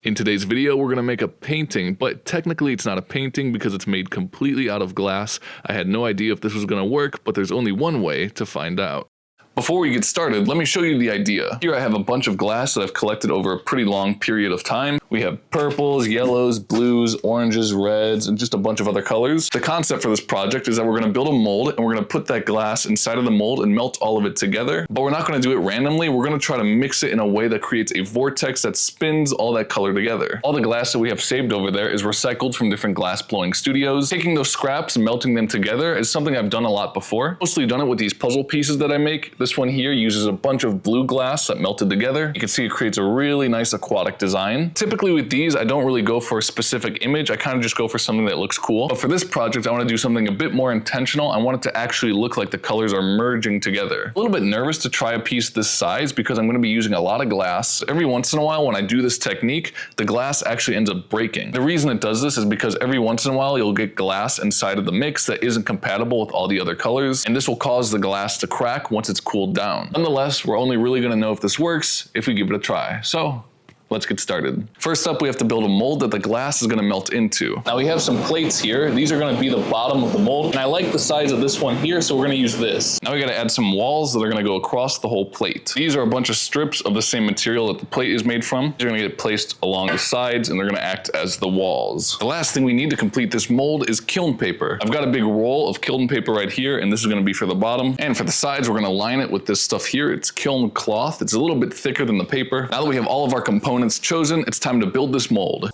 In today's video, we're going to make a painting, but technically it's not a painting because it's made completely out of glass. I had no idea if this was going to work, but there's only one way to find out. Before we get started, let me show you the idea. Here I have a bunch of glass that I've collected over a pretty long period of time. We have purples, yellows, blues, oranges, reds, and just a bunch of other colors. The concept for this project is that we're going to build a mold and we're going to put that glass inside of the mold and melt all of it together. But we're not going to do it randomly. We're going to try to mix it in a way that creates a vortex that spins all that color together. All the glass that we have saved over there is recycled from different glass blowing studios. Taking those scraps and melting them together is something I've done a lot before. Mostly done it with these puzzle pieces that I make. This one here uses a bunch of blue glass that melted together. You can see it creates a really nice aquatic design. Typically with these, I don't really go for a specific image. I kind of just go for something that looks cool. But for this project, I want to do something a bit more intentional. I want it to actually look like the colors are merging together. A little bit nervous to try a piece this size because I'm going to be using a lot of glass. Every once in a while when I do this technique, the glass actually ends up breaking. The reason it does this is because every once in a while you'll get glass inside of the mix that isn't compatible with all the other colors, and this will cause the glass to crack once it's cooled down. Nonetheless, we're only really going to know if this works if we give it a try. So let's get started. First up, we have to build a mold that the glass is going to melt into. Now we have some plates here. These are going to be the bottom of the mold, and I like the size of this one here, so we're going to use this. Now we got to add some walls that are going to go across the whole plate. These are a bunch of strips of the same material that the plate is made from. They're going to get placed along the sides, and they're going to act as the walls. The last thing we need to complete this mold is kiln paper. I've got a big roll of kiln paper right here, and this is going to be for the bottom. And for the sides, we're going to line it with this stuff here. It's kiln cloth. It's a little bit thicker than the paper. Now that we have all of our components chosen, it's time to build this mold.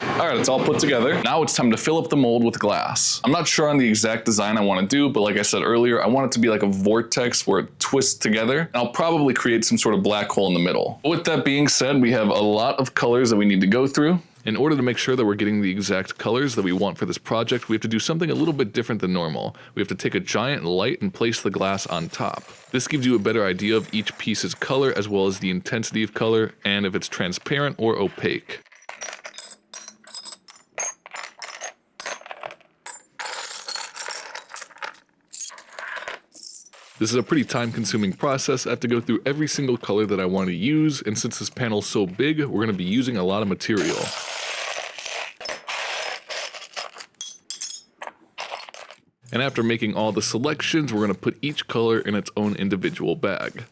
All right, it's all put together. Now it's time to fill up the mold with glass. I'm not sure on the exact design I want to do, but like I said earlier, I want it to be like a vortex where it twists together. And I'll probably create some sort of black hole in the middle. But with that being said, we have a lot of colors that we need to go through. In order to make sure that we're getting the exact colors that we want for this project, we have to do something a little bit different than normal. We have to take a giant light and place the glass on top. This gives you a better idea of each piece's color as well as the intensity of color and if it's transparent or opaque. This is a pretty time-consuming process. I have to go through every single color that I want to use, and since this panel's so big, we're going to be using a lot of material. And after making all the selections, we're going to put each color in its own individual bag.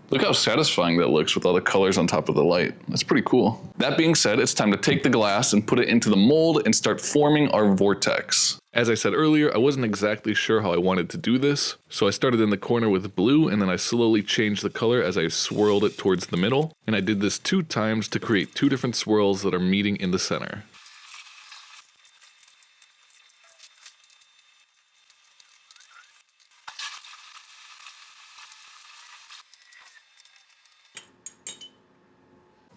Look how satisfying that looks with all the colors on top of the light. That's pretty cool. That being said, it's time to take the glass and put it into the mold and start forming our vortex. As I said earlier, I wasn't exactly sure how I wanted to do this, so I started in the corner with blue and then I slowly changed the color as I swirled it towards the middle, and I did this 2 times to create 2 different swirls that are meeting in the center.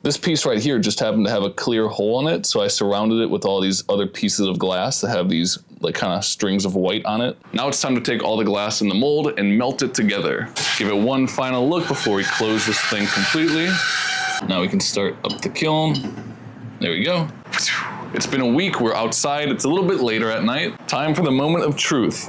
This piece right here just happened to have a clear hole in it, so I surrounded it with all these other pieces of glass that have these like kind of strings of white on it. Now it's time to take all the glass in the mold and melt it together. Give it one final look before we close this thing completely. Now we can start up the kiln. There we go. It's been a week, we're outside, it's a little bit later at night. Time for the moment of truth.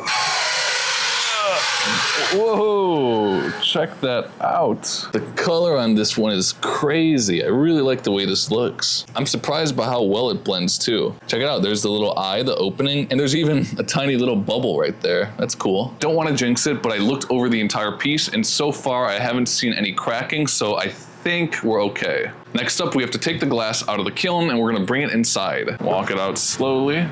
Whoa, check that out. The color on this one is crazy. I really like the way this looks. I'm surprised by how well it blends too. Check it out, there's the little eye, the opening, and there's even a tiny little bubble right there. That's cool. Don't want to jinx it, but I looked over the entire piece and so far I haven't seen any cracking, so I think we're okay. Next up, we have to take the glass out of the kiln and we're gonna bring it inside. Walk it out slowly.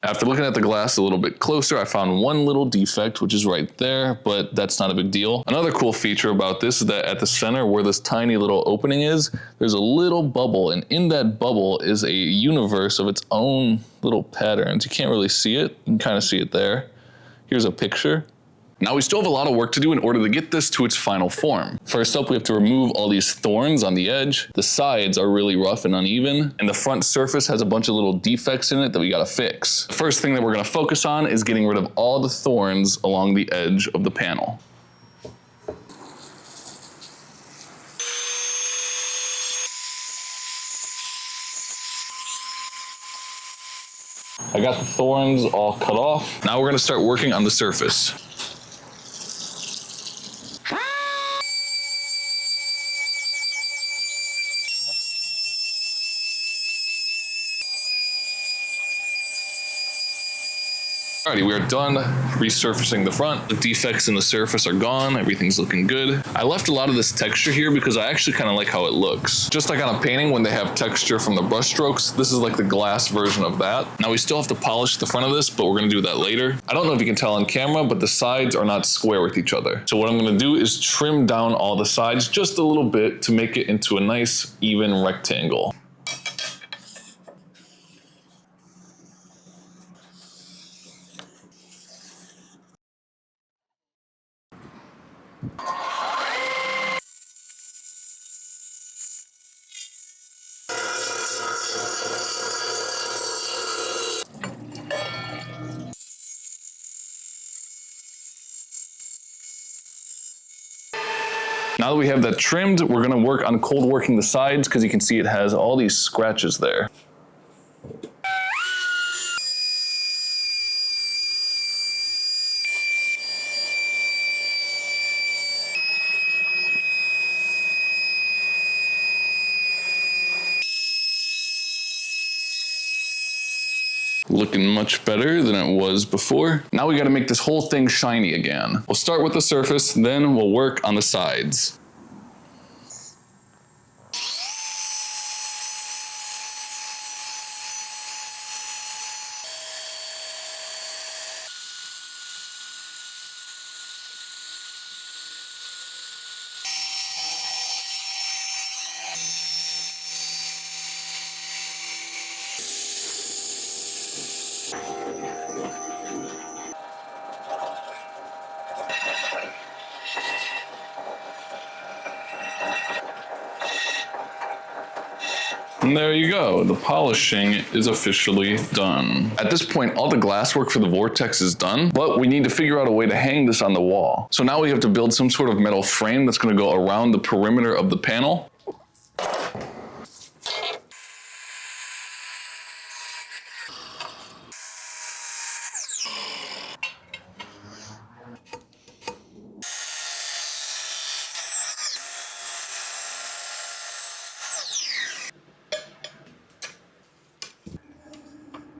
After looking at the glass a little bit closer, I found one little defect, which is right there, but that's not a big deal. Another cool feature about this is that at the center where this tiny little opening is, there's a little bubble, and in that bubble is a universe of its own little patterns. You can't really see it, you can kind of see it there. Here's a picture. Now we still have a lot of work to do in order to get this to its final form. First up, we have to remove all these thorns on the edge. The sides are really rough and uneven, and the front surface has a bunch of little defects in it that we gotta fix. The first thing that we're gonna focus on is getting rid of all the thorns along the edge of the panel. I got the thorns all cut off. Now we're gonna start working on the surface. Alrighty, we are done resurfacing the front. The defects in the surface are gone. Everything's looking good. I left a lot of this texture here because I actually kind of like how it looks. Just like on a painting when they have texture from the brush strokes, this is like the glass version of that. Now we still have to polish the front of this, but we're gonna do that later. I don't know if you can tell on camera, but the sides are not square with each other. So what I'm gonna do is trim down all the sides just a little bit to make it into a nice, even rectangle. Now that we have that trimmed, we're gonna work on cold working the sides because you can see it has all these scratches there. Looking much better than it was before. Now we gotta make this whole thing shiny again. We'll start with the surface, then we'll work on the sides. And there you go, the polishing is officially done. At this point, all the glasswork for the vortex is done, but we need to figure out a way to hang this on the wall. So now we have to build some sort of metal frame that's gonna go around the perimeter of the panel.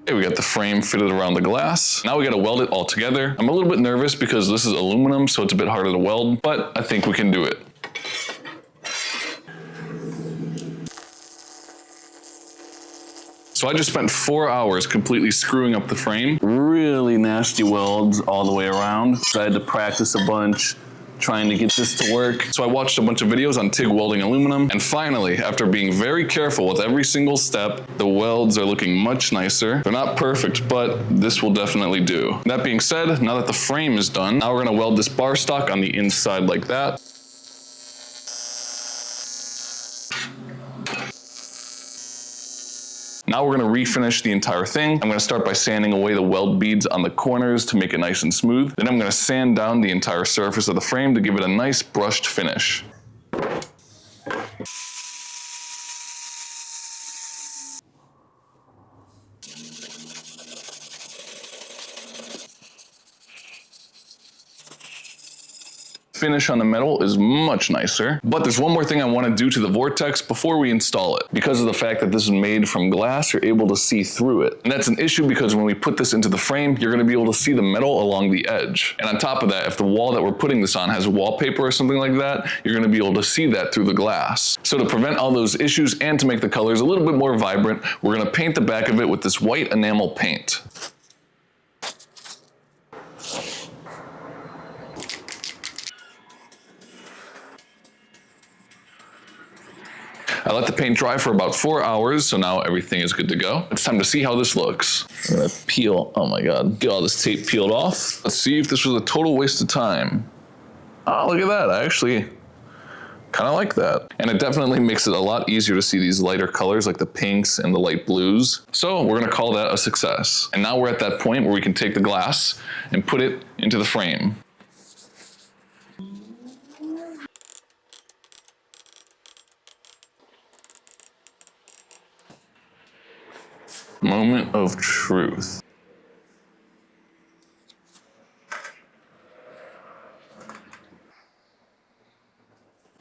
Okay, we got the frame fitted around the glass. Now we gotta weld it all together. I'm a little bit nervous because this is aluminum, so it's a bit harder to weld, but I think we can do it. So I just spent 4 hours completely screwing up the frame. Really nasty welds all the way around. So I had to practice a bunch, trying to get this to work. So I watched a bunch of videos on TIG welding aluminum, and finally, after being very careful with every single step, the welds are looking much nicer. They're not perfect, but this will definitely do. That being said, now that the frame is done, now we're gonna weld this bar stock on the inside like that. Now we're gonna refinish the entire thing. I'm gonna start by sanding away the weld beads on the corners to make it nice and smooth. Then I'm gonna sand down the entire surface of the frame to give it a nice brushed finish. Finish on the metal is much nicer, but there's one more thing I want to do to the vortex before we install it. Because of the fact that this is made from glass, you're able to see through it. And that's an issue because when we put this into the frame, you're going to be able to see the metal along the edge. And on top of that, if the wall that we're putting this on has wallpaper or something like that, you're going to be able to see that through the glass. So to prevent all those issues and to make the colors a little bit more vibrant, we're going to paint the back of it with this white enamel paint. I let the paint dry for about 4 hours, so now everything is good to go. It's time to see how this looks. I'm gonna peel, oh my God, get all this tape peeled off. Let's see if this was a total waste of time. Oh, look at that, I actually kind of like that. And it definitely makes it a lot easier to see these lighter colors like the pinks and the light blues. So we're gonna call that a success. And now we're at that point where we can take the glass and put it into the frame. Moment of truth.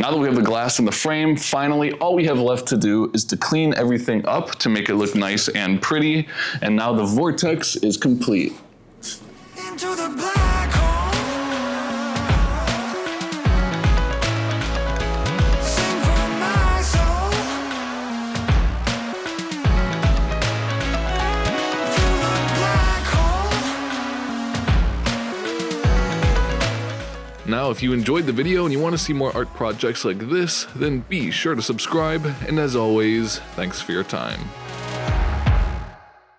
Now that we have the glass in the frame, finally, all we have left to do is to clean everything up to make it look nice and pretty. And now the vortex is complete. Into the black hole. Sing for my soul. Through the black hole. Now, if you enjoyed the video and you want to see more art projects like this, then be sure to subscribe, and as always, thanks for your time.